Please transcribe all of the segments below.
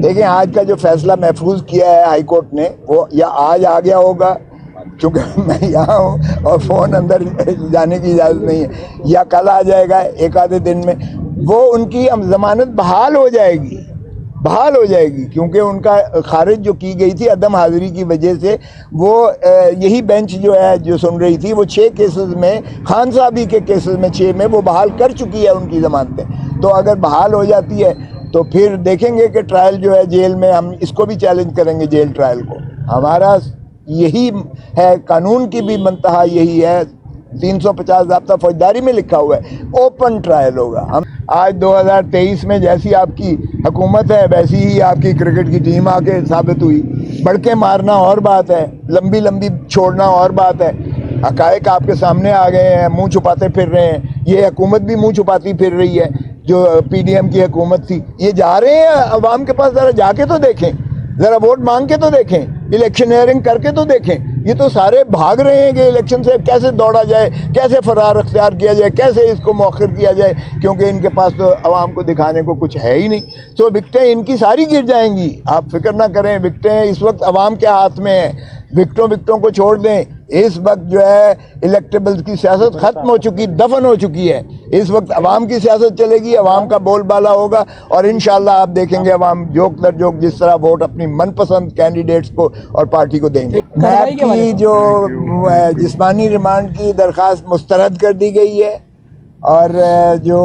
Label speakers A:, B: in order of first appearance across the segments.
A: دیکھیں آج کا جو فیصلہ محفوظ کیا ہے ہائی کورٹ نے وہ یا آج آ گیا ہوگا چونکہ میں یہاں ہوں اور فون اندر جانے کی اجازت نہیں ہے، یا کل آ جائے گا ایک آدھے دن میں، وہ ان کی ضمانت بحال ہو جائے گی کیونکہ ان کا خارج جو کی گئی تھی عدم حاضری کی وجہ سے، وہ یہی بینچ جو ہے جو سن رہی تھی وہ 6 کیسز میں، خان صاحبی کے کیسز میں 6 میں وہ بحال کر چکی ہے ان کی ضمانتیں، تو اگر بحال ہو جاتی ہے تو پھر دیکھیں گے کہ ٹرائل جو ہے جیل میں، ہم اس کو بھی چیلنج کریں گے جیل ٹرائل کو. ہمارا یہی ہے، قانون کی بھی منتہا یہی ہے، 350 ضابطہ فوجداری میں لکھا ہوا ہے اوپن ٹرائل ہوگا. ہم آج 2023 میں جیسی آپ کی حکومت ہے ویسی ہی آپ کی کرکٹ کی ٹیم آ کے ثابت ہوئی. بڑھ کے مارنا اور بات ہے، لمبی چھوڑنا اور بات ہے. حقائق آپ کے سامنے آ گئے ہیں، منہ چھپاتے پھر رہے ہیں. یہ حکومت بھی منہ چھپاتی پھر رہی ہے جو پی ڈی ایم کی حکومت تھی. یہ جا رہے ہیں عوام کے پاس، ذرا جا کے تو دیکھیں، ذرا ووٹ مانگ کے تو دیکھیں، الیکشنئرنگ کر کے تو دیکھیں. یہ تو سارے بھاگ رہے ہیں کہ الیکشن سے کیسے دوڑا جائے، کیسے فرار اختیار کیا جائے، کیسے اس کو مؤخر کیا جائے، کیونکہ ان کے پاس تو عوام کو دکھانے کو کچھ ہے ہی نہیں. تو وکٹیں ان کی ساری گر جائیں گی، آپ فکر نہ کریں. وکٹیں اس وقت عوام کے ہاتھ میں ہیں، وکٹوں کو چھوڑ دیں. اس وقت جو ہے الیکٹیبلز کی سیاست ختم ہو چکی، دفن ہو چکی ہے. اس وقت عوام کی سیاست چلے گی، عوام کا بول بالا ہوگا، اور انشاءاللہ آپ دیکھیں گے عوام جوک در جوک جس طرح ووٹ اپنی من پسند کینڈیڈیٹس کو اور پارٹی کو دیں گے. نیب کی جو جسمانی ریمانڈ کی درخواست مسترد کر دی گئی ہے، اور جو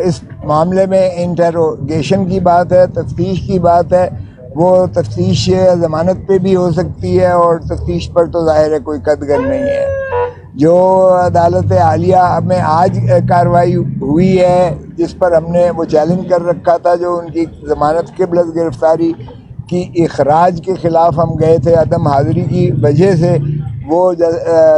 A: اس معاملے میں انٹروگیشن کی بات ہے، تفتیش کی بات ہے، وہ تفتیش ضمانت پہ بھی ہو سکتی ہے، اور تفتیش پر تو ظاہر ہے کوئی قدغن نہیں ہے. جو عدالت عالیہ میں آج کارروائی ہوئی ہے جس پر ہم نے وہ چیلنج کر رکھا تھا، جو ان کی ضمانت قبل گرفتاری کی اخراج کے خلاف ہم گئے تھے عدم حاضری کی وجہ سے، وہ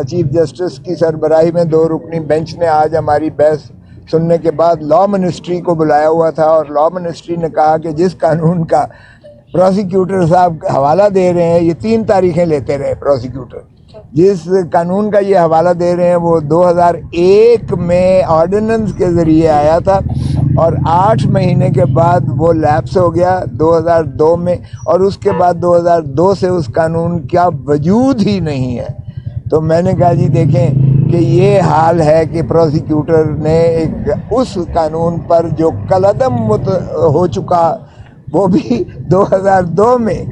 A: چیف جسٹس کی سربراہی میں 2 رکنی بینچ نے آج ہماری بحث سننے کے بعد لاء منسٹری کو بلایا ہوا تھا، اور لاء منسٹری نے کہا کہ جس قانون کا پروسیکیوٹر صاحب حوالہ دے رہے ہیں، یہ 3 تاریخیں لیتے رہے پروسیکیوٹر، جس قانون کا یہ حوالہ دے رہے ہیں وہ 2001 میں آرڈیننس کے ذریعے آیا تھا، اور 8 مہینے کے بعد وہ لیپس ہو گیا 2002 میں، اور اس کے بعد 2002 سے اس قانون کا وجود ہی نہیں ہے. تو میں نے کہا جی دیکھیں کہ یہ حال ہے کہ پروسیکیوٹر نے ایک اس قانون پر جو کالعدم ہو چکا، وہ بھی 2002 میں،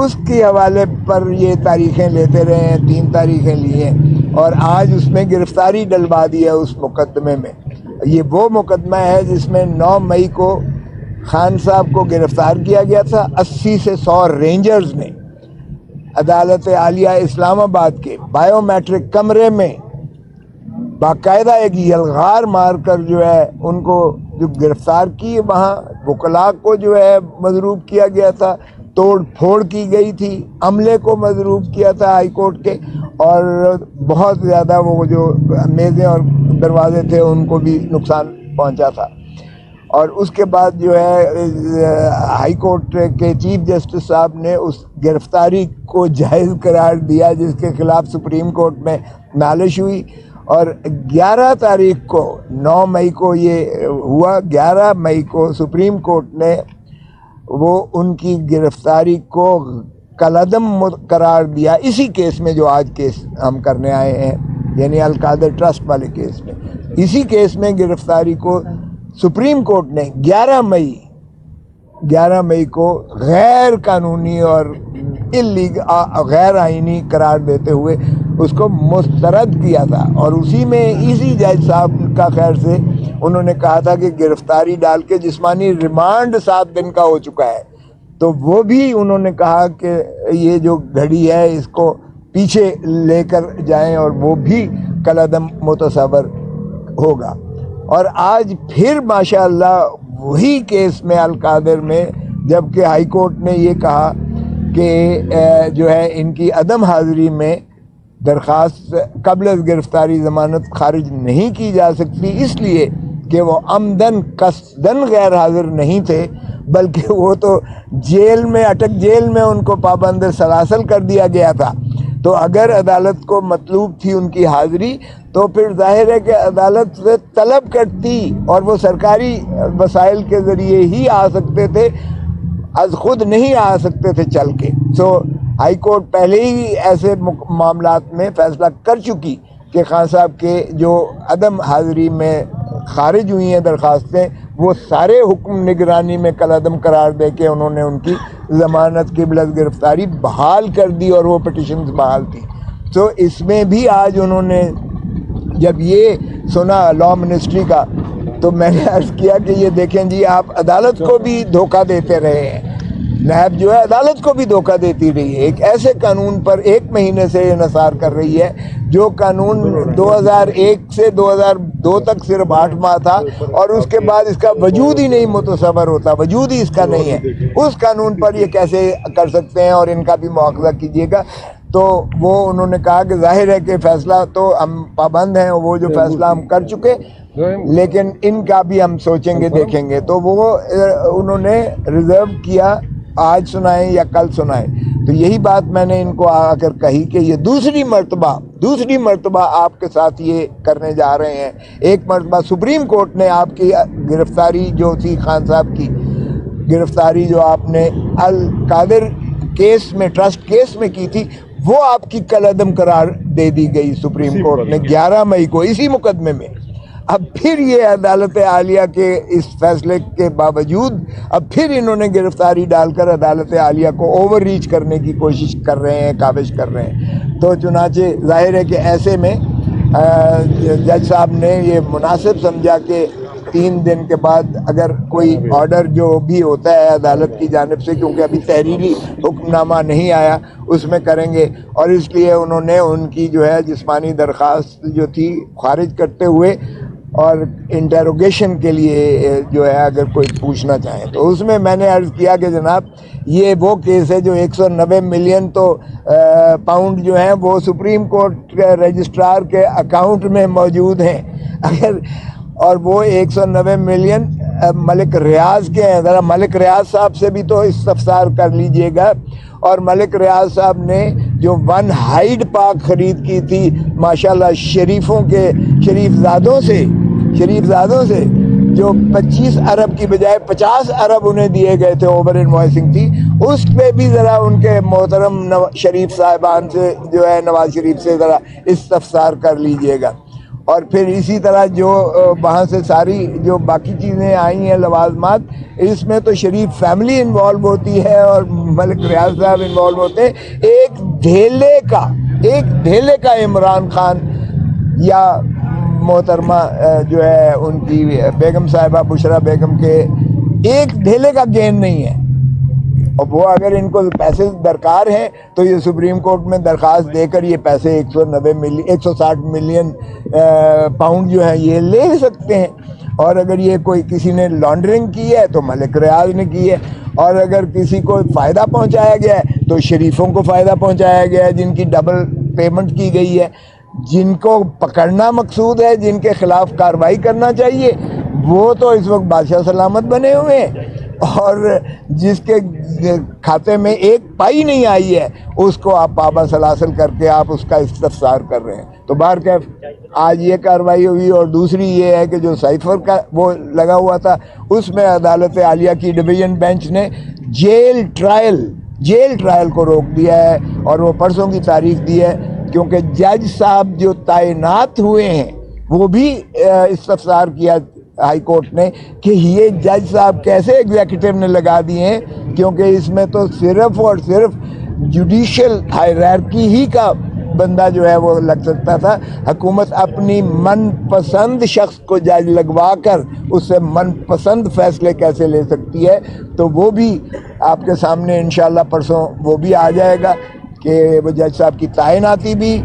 A: اس کے حوالے پر یہ تاریخیں لیتے رہے ہیں. 3 تاریخیں لی ہیں، اور آج اس میں گرفتاری ڈلوا دی ہے اس مقدمے میں. یہ وہ مقدمہ ہے جس میں 9 مئی کو خان صاحب کو گرفتار کیا گیا تھا. 80 سے 100 رینجرز نے عدالت عالیہ اسلام آباد کے بائیو میٹرک کمرے میں باقاعدہ ایک یلغار مار کر جو ہے ان کو جو گرفتار کی، وہاں وکلاء کو جو ہے مضروب کیا گیا تھا، توڑ پھوڑ کی گئی تھی، عملے کو مضروب کیا تھا ہائی کورٹ کے، اور بہت زیادہ وہ جو میزیں اور دروازے تھے ان کو بھی نقصان پہنچا تھا. اور اس کے بعد جو ہے ہائی کورٹ کے چیف جسٹس صاحب نے اس گرفتاری کو جائز قرار دیا، جس کے خلاف سپریم کورٹ میں نالش ہوئی. اور 11 تاریخ کو، 9 مئی کو یہ ہوا، 11 مئی کو سپریم کورٹ نے وہ ان کی گرفتاری کو کالعدم قرار دیا. اسی کیس میں جو آج کیس ہم کرنے آئے ہیں، یعنی القادر ٹرسٹ والے کیس میں، اسی کیس میں گرفتاری کو سپریم کورٹ نے 11 مئی کو غیر قانونی اور غیر آئینی قرار دیتے ہوئے اس کو مسترد کیا تھا. اور اسی میں اسی جج صاحب کا خیر سے انہوں نے کہا تھا کہ گرفتاری ڈال کے جسمانی ریمانڈ 7 دن کا ہو چکا ہے، تو وہ بھی انہوں نے کہا کہ یہ جو گھڑی ہے اس کو پیچھے لے کر جائیں، اور وہ بھی کالعدم متصور ہوگا. اور آج پھر ماشاءاللہ وہی کیس میں القادر میں، جبکہ ہائی کورٹ نے یہ کہا کہ جو ہے ان کی عدم حاضری میں درخواست قبل از گرفتاری ضمانت خارج نہیں کی جا سکتی، اس لیے کہ وہ عمدن قصدن غیر حاضر نہیں تھے، بلکہ وہ تو جیل میں، اٹک جیل میں ان کو پابند سلاسل کر دیا گیا تھا. تو اگر عدالت کو مطلوب تھی ان کی حاضری، تو پھر ظاہر ہے کہ عدالت سے طلب کرتی، اور وہ سرکاری وسائل کے ذریعے ہی آ سکتے تھے. از خود نہیں آ سکتے تھے چل کے. سو ہائی کورٹ پہلے ہی ایسے معاملات میں فیصلہ کر چکی کہ خان صاحب کے جو عدم حاضری میں خارج ہوئی ہیں درخواستیں وہ سارے حکم نگرانی میں کالعدم قرار دے کے انہوں نے ان کی ضمانت قبل از گرفتاری بحال کر دی اور وہ پٹیشنز بحال تھی. تو اس میں بھی آج انہوں نے جب یہ سنا لاء منسٹری کا تو میں نے عرض کیا کہ یہ دیکھیں جی آپ عدالت کو بھی دھوکہ دیتے رہے ہیں. نیب جو ہے عدالت کو بھی دھوکہ دیتی رہی ہے. ایک ایسے قانون پر 1 مہینے سے انحصار کر رہی ہے جو قانون 2001 سے 2002 تک صرف 8 ماہ تھا اور اس کے بعد اس کا وجود ہی نہیں متصور ہوتا, وجود ہی اس کا نہیں ہے. اس قانون پر یہ کیسے کر سکتے ہیں اور ان کا بھی مواخذہ کیجیے گا. تو وہ انہوں نے کہا کہ ظاہر ہے کہ فیصلہ تو ہم پابند ہیں, وہ جو فیصلہ ہم کر چکے لیکن ان کا بھی ہم سوچیں گے دیکھیں گے. تو وہ انہوں نے ریزرو کیا آج سنائیں یا کل سنائیں. تو یہی بات میں نے ان کو آ کر کہی کہ یہ دوسری مرتبہ آپ کے ساتھ یہ کرنے جا رہے ہیں. ایک مرتبہ سپریم کورٹ نے آپ کی گرفتاری جو تھی, خان صاحب کی گرفتاری جو آپ نے القادر کیس میں, ٹرسٹ کیس میں کی تھی, وہ آپ کی کالعدم قرار دے دی گئی سپریم کورٹ نے 11 مئی کو اسی مقدمے میں. اب پھر یہ عدالت عالیہ کے اس فیصلے کے باوجود اب پھر انہوں نے گرفتاری ڈال کر عدالت عالیہ کو اوور ریچ کرنے کی کوشش کر رہے ہیں, کاوش کر رہے ہیں. تو چنانچہ ظاہر ہے کہ ایسے میں جج صاحب نے یہ مناسب سمجھا کہ 3 دن کے بعد اگر کوئی آرڈر جو بھی ہوتا ہے عدالت کی جانب سے, کیونکہ ابھی تحریری حکم نامہ نہیں آیا, اس میں کریں گے. اور اس لیے انہوں نے ان کی جو ہے جسمانی درخواست جو تھی خارج کرتے ہوئے اور انٹروگیشن کے لیے جو ہے اگر کوئی پوچھنا چاہیں تو اس میں نے عرض کیا کہ جناب یہ وہ کیس ہے جو 190 ملین تو پاؤنڈ جو ہیں وہ سپریم کورٹ کے رجسٹرار کے اکاؤنٹ میں موجود ہیں. اگر اور وہ 190 ملین ملک ریاض کے ہیں. ذرا ملک ریاض صاحب سے بھی تو استفسار کر لیجئے گا. اور ملک ریاض صاحب نے جو 1 ہائیڈ پارک خرید کی تھی ماشاءاللہ شریفوں کے شریف زادوں سے جو 25 ارب کی بجائے 50 ارب انہیں دیے گئے تھے, اوور انوائسنگ تھی, اس پہ بھی ذرا ان کے محترم شریف صاحبان سے جو ہے نواز شریف سے ذرا استفسار کر لیجئے گا. اور پھر اسی طرح جو وہاں سے ساری جو باقی چیزیں آئی ہیں لوازمات, اس میں تو شریف فیملی انوالو ہوتی ہے اور ملک ریاض صاحب انوالو ہوتے ہیں. ایک دھیلے کا عمران خان یا محترمہ جو ہے ان کی بیگم صاحبہ بشرا بیگم کے ایک دھیلے کا گین نہیں ہے. اور وہ اگر ان کو پیسے درکار ہیں تو یہ سپریم کورٹ میں درخواست دے کر یہ پیسے 160 ملین پاؤنڈ جو ہیں یہ لے سکتے ہیں. اور اگر یہ کوئی کسی نے لانڈرنگ کی ہے تو ملک ریاض نے کی ہے, اور اگر کسی کو فائدہ پہنچایا گیا ہے تو شریفوں کو فائدہ پہنچایا گیا ہے جن کی ڈبل پیمنٹ کی گئی ہے. جن کو پکڑنا مقصود ہے, جن کے خلاف کارروائی کرنا چاہیے, وہ تو اس وقت بادشاہ سلامت بنے ہوئے ہیں, اور جس کے کھاتے میں 1 پائی نہیں آئی ہے اس کو آپ پابا سلاسل کر کے آپ اس کا استفسار کر رہے ہیں. تو بہرکیف آج یہ کارروائی ہوئی. اور دوسری یہ ہے کہ جو سائفر کا وہ لگا ہوا تھا اس میں عدالت عالیہ کی ڈویژن بینچ نے جیل ٹرائل کو روک دیا ہے, اور وہ پرسوں کی تاریخ دی ہے, کیونکہ جج صاحب جو تعینات ہوئے ہیں وہ بھی استفسار کیا ہائی کورٹ نے کہ یہ جج صاحب کیسے ایگزیکٹو نے لگا دیے ہیں, کیونکہ اس میں تو صرف اور صرف جوڈیشل ہائرارکی ہی کا بندہ جو ہے وہ لگ سکتا تھا. حکومت اپنی من پسند شخص کو جج لگوا کر اس سے من پسند فیصلے کیسے لے سکتی ہے. تو وہ بھی آپ کے سامنے انشاءاللہ پرسوں وہ بھی آ جائے گا کہ وہ جج صاحب کی تعیناتی بھی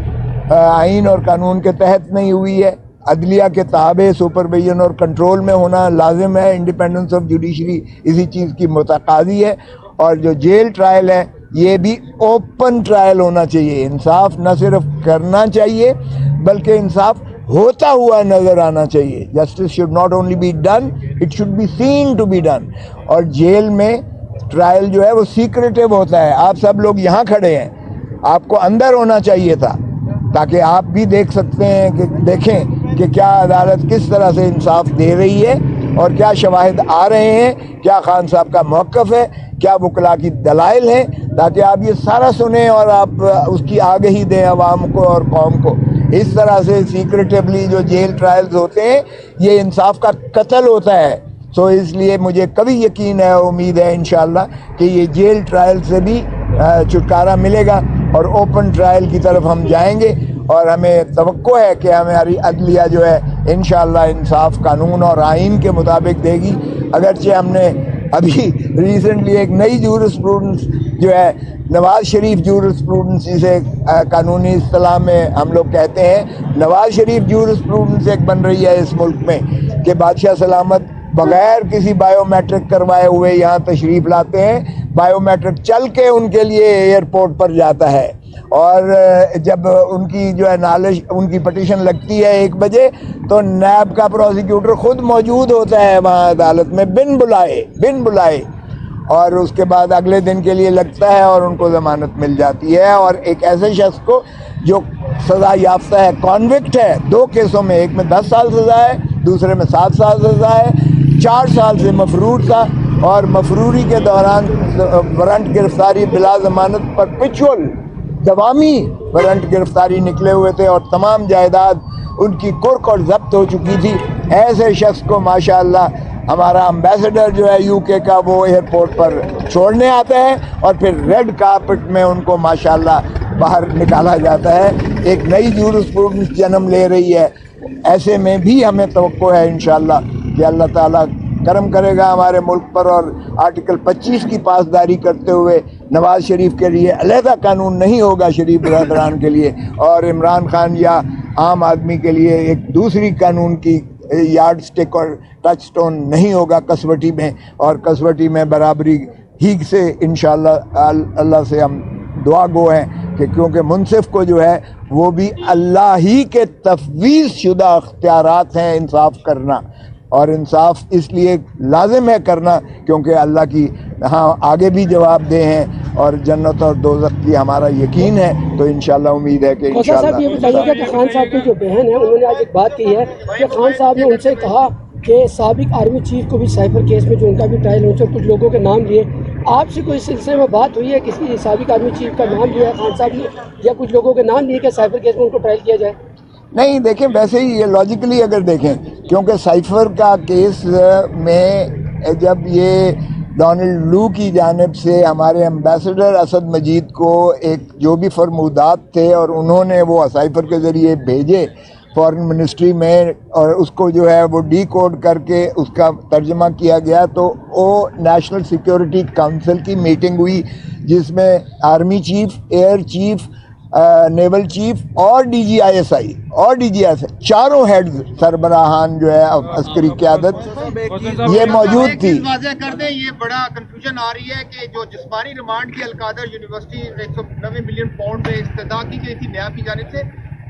A: آئین اور قانون کے تحت نہیں ہوئی ہے. عدلیہ کے تابع سپرویژن اور کنٹرول میں ہونا لازم ہے. انڈیپینڈنس آف جوڈیشری اسی چیز کی متقاضی ہے. اور جو جیل ٹرائل ہے یہ بھی اوپن ٹرائل ہونا چاہیے. انصاف نہ صرف کرنا چاہیے بلکہ انصاف ہوتا ہوا نظر آنا چاہیے. Justice should not only be done, it should be seen to be done. اور جیل میں ٹرائل جو ہے وہ سیکریٹو ہوتا ہے. آپ سب لوگ یہاں کھڑے ہیں, آپ کو اندر ہونا چاہیے تھا تاکہ آپ بھی دیکھ سکتے ہیں کہ دیکھیں کہ کیا عدالت کس طرح سے انصاف دے رہی ہے اور کیا شواہد آ رہے ہیں, کیا خان صاحب کا موقف ہے, کیا وکلا کی دلائل ہیں, تاکہ آپ یہ سارا سنیں اور آپ اس کی آگہی دیں عوام کو اور قوم کو. اس طرح سے سیکریٹیولی جو جیل ٹرائلز ہوتے ہیں یہ انصاف کا قتل ہوتا ہے. سو اس لیے مجھے کبھی یقین ہے, امید ہے انشاءاللہ کہ یہ جیل ٹرائل سے بھی چھٹکارا ملے گا اور اوپن ٹرائل کی طرف ہم جائیں گے. اور ہمیں توقع ہے کہ ہماری عدلیہ جو ہے انشاءاللہ انصاف قانون اور آئین کے مطابق دے گی. اگرچہ ہم نے ابھی ریسنٹلی ایک نئی جورسپروڈنس جو ہے نواز شریف جورسپروڈنس جسے قانونی اصطلاح میں ہم لوگ کہتے ہیں, نواز شریف جورسپروڈنس ایک بن رہی ہے اس ملک میں کہ بادشاہ سلامت بغیر کسی بائیو میٹرک کروائے ہوئے یہاں تشریف لاتے ہیں, بائیو میٹرک چل کے ان کے لیے ایئرپورٹ پر جاتا ہے, اور جب ان کی جو ہے نالج ان کی پٹیشن لگتی ہے 1 بجے تو نیب کا پروسیکیوٹر خود موجود ہوتا ہے وہاں عدالت میں بن بلائے, اور اس کے بعد اگلے دن کے لیے لگتا ہے اور ان کو ضمانت مل جاتی ہے. اور ایک ایسے شخص کو جو سزا یافتہ ہے, کانوکٹ ہے 2 کیسوں میں, ایک میں 10 سال سزا ہے, دوسرے میں 7 سال سزا ہے, 4 سال سے مفرور تھا, اور مفروری کے دوران وارنٹ گرفتاری بلا ضمانت پر پچول دوامی وارنٹ گرفتاری نکلے ہوئے تھے, اور تمام جائیداد ان کی کرک اور ضبط ہو چکی تھی. ایسے شخص کو ماشاءاللہ ہمارا امبیسڈر جو ہے یو کے کا وہ ایئرپورٹ پر چھوڑنے آتا ہے, اور پھر ریڈ کارپٹ میں ان کو ماشاءاللہ باہر نکالا جاتا ہے. ایک نئی جورسپروڈنس جنم لے رہی ہے. ایسے میں بھی ہمیں توقع ہے انشاءاللہ کہ اللہ تعالیٰ کرم کرے گا ہمارے ملک پر, اور آرٹیکل 25 کی پاسداری کرتے ہوئے نواز شریف کے لیے علیحدہ قانون نہیں ہوگا شریف برادران کے لیے, اور عمران خان یا عام آدمی کے لیے ایک دوسری قانون کی یارڈ سٹک اور ٹچ سٹون نہیں ہوگا کسوٹی میں, اور کسوٹی میں برابری ہی سے انشاءاللہ اللہ سے ہم دعا گو ہیں کہ کیونکہ منصف کو جو ہے وہ بھی اللہ ہی کے تفویض شدہ اختیارات ہیں انصاف کرنا, اور انصاف اس لیے لازم ہے کرنا کیونکہ اللہ کی ہاں آگے بھی جواب دہ ہیں, اور جنت اور دوزخ کی ہمارا یقین ہے. تو انشاءاللہ امید ہے کہ
B: صاحب یہ بتائیے گا کہ خان صاحب کی جو بہن ہے انہوں نے آج ایک بات کی ہے کہ خان صاحب نے ان سے کہا کہ سابق آرمی چیف کو بھی سائفر کیس میں جو ان کا بھی ٹرائل ہو کچھ لوگوں کے نام لیے, آپ سے کوئی سلسلے میں بات ہوئی ہے کسی سابق آرمی چیف کا نام لیا ہے خان صاحب نے, یا کچھ لوگوں کے نام لیے کہ سائفر کیس میں ان کو ٹرائل کیا جائے؟
A: نہیں, دیکھیں ویسے ہی یہ لاجیکلی اگر دیکھیں, کیونکہ سائفر کا کیس میں جب یہ ڈونلڈ لو کی جانب سے ہمارے امبیسڈر اسد مجید کو ایک جو بھی فرمودات تھے اور انہوں نے وہ سائفر کے ذریعے بھیجے فارن منسٹری میں, اور اس کو جو ہے وہ ڈی کوڈ کر کے اس کا ترجمہ کیا گیا, تو وہ نیشنل سیکیورٹی کونسل کی میٹنگ ہوئی جس میں army chief, air chief, naval chief اور D G I S I چاروں ہیڈز سربراہان جو ہے عسکری قیادت یہ موجود تھی.
C: واضح کر دیں, یہ بڑا کنفیوژن آ رہی ہے کہ جو جسمانی ریمانڈ کی القادر یونیورسٹی 190 ملین پاؤنڈ میں استدعا کی گئی تھی نیب کی جانب سے,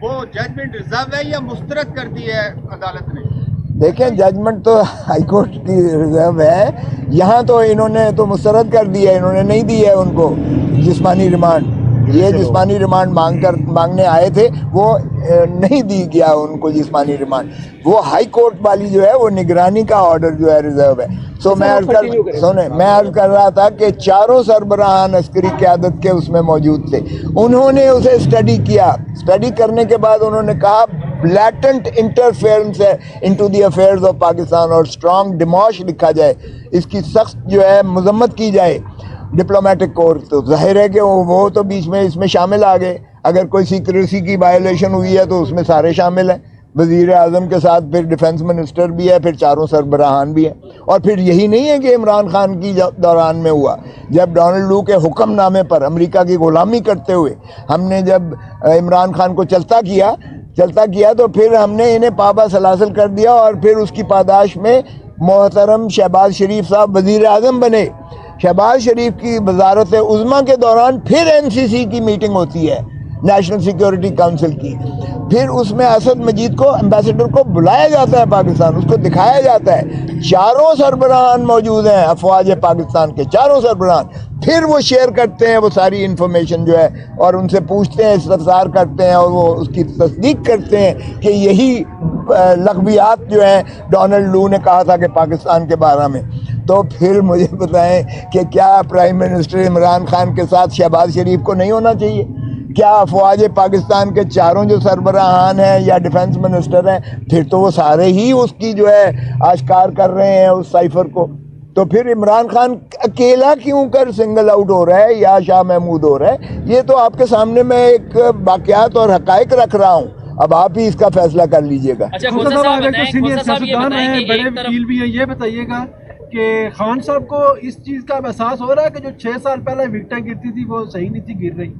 C: وہ ججمنٹ ریزرو ہے یا مسترد کر دی ہے عدالت نے؟
A: دیکھیں ججمنٹ تو ہائی کورٹ کی ریزرو ہے, یہاں تو انہوں نے تو مسترد کر دی ہے, انہوں نے نہیں دی ہے ان کو جسمانی ریمانڈ. یہ جسمانی ریمانڈ مانگنے آئے تھے, وہ نہیں دی گیا ان کو جسمانی ریمانڈ. وہ ہائی کورٹ والی جو ہے وہ نگرانی کا آرڈر جو ہے ریزرو ہے. سو میں عرض کر رہا تھا کہ چاروں سربراہان عسکری قیادت کے اس میں موجود تھے, انہوں نے اسے اسٹڈی کیا. اسٹڈی کرنے کے بعد انہوں نے کہا بلیٹنٹ انٹرفیئرنس ہے into the affairs of Pakistan, اور اسٹرانگ ڈیموش لکھا جائے, اس کی سخت جو ہے مذمت کی جائے ڈپلومیٹک کور. تو ظاہر ہے کہ وہ تو بیچ میں اس میں شامل آ گئے. اگر کوئی سیکریسی کی وائلیشن ہوئی ہے تو اس میں سارے شامل ہیں, وزیر اعظم کے ساتھ پھر ڈیفنس منسٹر بھی ہے, پھر چاروں سربراہان بھی ہیں. اور پھر یہی نہیں ہے کہ عمران خان کی دوران میں ہوا, جب ڈونلڈ لو کے حکم نامے پر امریکہ کی غلامی کرتے ہوئے ہم نے جب عمران خان کو چلتا کیا تو پھر ہم نے انہیں پابا سلاسل کر دیا, اور پھر اس کی پاداش میں محترم شہباز شریف صاحب وزیر اعظم بنے. شہباز شریف کی وزارت عظمیٰ کے دوران پھر این سی سی کی میٹنگ ہوتی ہے نیشنل سیکیورٹی کونسل کی. پھر اس میں اسد مجید کو امبیسڈر کو بلایا جاتا ہے پاکستان, اس کو دکھایا جاتا ہے, چاروں سربراہان موجود ہیں افواج پاکستان کے, چاروں سربراہان, پھر وہ شیئر کرتے ہیں وہ ساری انفارمیشن جو ہے, اور ان سے پوچھتے ہیں, استفسار کرتے ہیں, اور وہ اس کی تصدیق کرتے ہیں کہ یہی لغویات جو ہیں ڈونلڈ لو نے کہا تھا کہ پاکستان کے بارے میں. تو پھر مجھے بتائیں کہ کیا پرائم منسٹر عمران خان کے ساتھ شہباز شریف کو نہیں ہونا چاہیے؟ کیا افواج پاکستان کے چاروں جو سربراہان ہیں یا ڈیفنس منسٹر ہیں, پھر تو وہ سارے ہی اس کی جو ہے آشکار کر رہے ہیں اس سائفر کو. تو پھر عمران خان اکیلا کیوں کر سنگل آؤٹ ہو رہا ہے یا شاہ محمود ہو رہا ہے؟ یہ تو آپ کے سامنے میں ایک واقعات اور حقائق رکھ رہا ہوں, اب آپ ہی اس کا فیصلہ کر لیجئے گا.
D: اچھا خان صاحب ایک تو سینئر سیاستدان ہیں, بڑے وکیل بھی ہیں, یہ بتائیے گا کہ خان صاحب کو اس چیز کا احساس ہو رہا ہے کہ جو 6 سال پہلے وکٹیں گرتی تھی وہ صحیح نہیں تھی گر رہی؟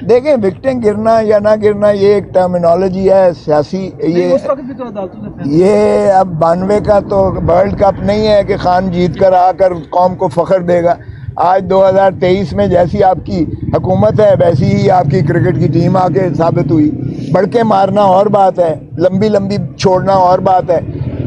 A: دیکھیں, وکٹیں گرنا یا نہ گرنا یہ ایک ٹرمینالوجی ہے سیاسی. یہ
D: اس وقت بھی تو عدالتوں سے فیصلہ,
A: یہ اب 92 کا تو ورلڈ کپ نہیں ہے کہ خان جیت کر آ کر قوم کو فخر دے گا. آج 2023 میں جیسی آپ کی حکومت ہے ویسی ہی آپ کی کرکٹ کی ٹیم آ کے ثابت ہوئی. بڑھ کے مارنا اور بات ہے, لمبی لمبی چھوڑنا اور بات ہے.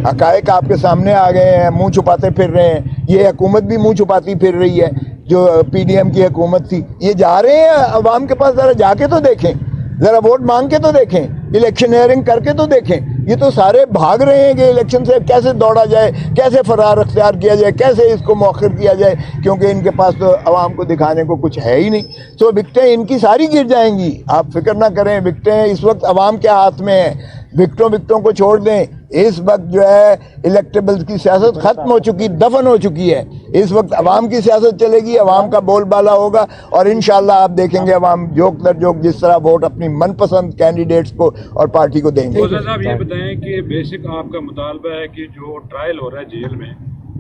A: حقائق آپ کے سامنے آ گئے ہیں, منہ چھپاتے پھر رہے ہیں. یہ حکومت بھی منہ چھپاتی پھر رہی ہے, جو پی ڈی ایم کی حکومت تھی. یہ جا رہے ہیں عوام کے پاس, ذرا جا کے تو دیکھیں, ذرا ووٹ مانگ کے تو دیکھیں, الیکشن ہیئرنگ کر کے تو دیکھیں. یہ تو سارے بھاگ رہے ہیں کہ الیکشن سے کیسے دوڑا جائے, کیسے فرار اختیار کیا جائے, کیسے اس کو مؤخر کیا جائے, کیونکہ ان کے پاس تو عوام کو دکھانے کو کچھ ہے ہی نہیں. تو وکٹیں ان کی ساری گر جائیں گی, آپ فکر نہ کریں. وکٹیں اس وقت عوام کے ہاتھ میں ہیں, وکٹوں کو چھوڑ دیں. اس وقت جو ہے الیکٹیبلز کی سیاست ختم ہو چکی, دفن ہو چکی ہے. اس وقت عوام کی سیاست چلے گی, عوام کا بول بالا ہوگا, اور انشاءاللہ آپ دیکھیں گے عوام جوک در جوک جس طرح ووٹ اپنی من پسند کینڈیڈیٹس کو اور پارٹی کو دیں گے.
E: صاحب یہ بتائیں کہ بیسک آپ کا مطالبہ ہے کہ جو ٹرائل ہو رہا ہے جیل میں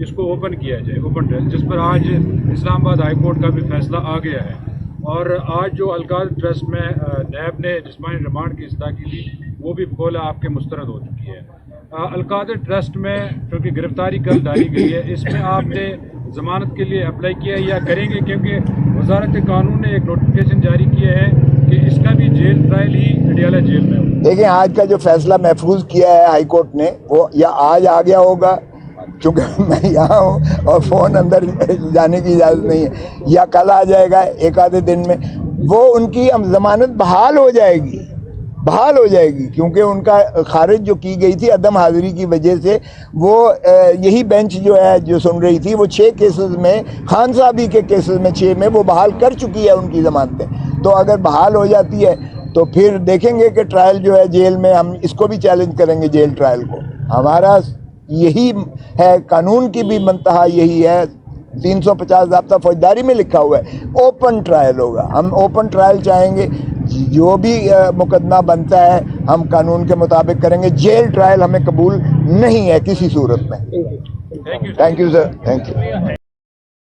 E: اس کو اوپن کیا جائے, اوپن ٹرائل, جس پر آج اسلام آباد ہائی کورٹ کا بھی فیصلہ آ گیا ہے. اور آج جو القادر ٹرسٹ میں نیب نے جسمانی ریمانڈ کی اصلاح کی تھی وہ بھی بقول آپ کے مسترد ہو چکی ہے. القادر ٹرسٹ میں چونکہ گرفتاری کل ڈالی گئی ہے, اس میں آپ نے ضمانت کے لیے اپلائی کیا ہے یا کریں گے؟ کیونکہ وزارت قانون نے ایک نوٹیفکیشن جاری کیا ہے کہ اس کا بھی جیل ٹرائل ہی اڈیالہ جیل میں ہو.
A: دیکھیں, آج کا جو فیصلہ محفوظ کیا ہے ہائی کورٹ نے, وہ یا آج آ گیا ہوگا چونکہ میں یہاں ہوں اور فون اندر جانے کی اجازت نہیں ہے, یا کل آ جائے گا ایک آدھے دن میں. وہ ان کی ضمانت بحال ہو جائے گی, بحال ہو جائے گی, کیونکہ ان کا خارج جو کی گئی تھی عدم حاضری کی وجہ سے, وہ یہی بینچ جو ہے جو سن رہی تھی وہ 6 کیسز میں, خان صاحب ہی کے کیسز میں 6 میں وہ بحال کر چکی ہے ان کی ضمانتیں. تو اگر بحال ہو جاتی ہے تو پھر دیکھیں گے کہ ٹرائل جو ہے جیل میں, ہم اس کو بھی چیلنج کریں گے جیل ٹرائل کو. ہمارا یہی ہے, قانون کی بھی منتہا یہی ہے, 350 ضابطہ فوجداری میں لکھا ہوا ہے اوپن ٹرائل ہوگا. ہم اوپن ٹرائل چاہیں گے, جو بھی مقدمہ بنتا ہے ہم قانون کے مطابق کریں گے. جیل ٹرائل ہمیں قبول نہیں ہے کسی صورت میں. Thank you sir, thank you.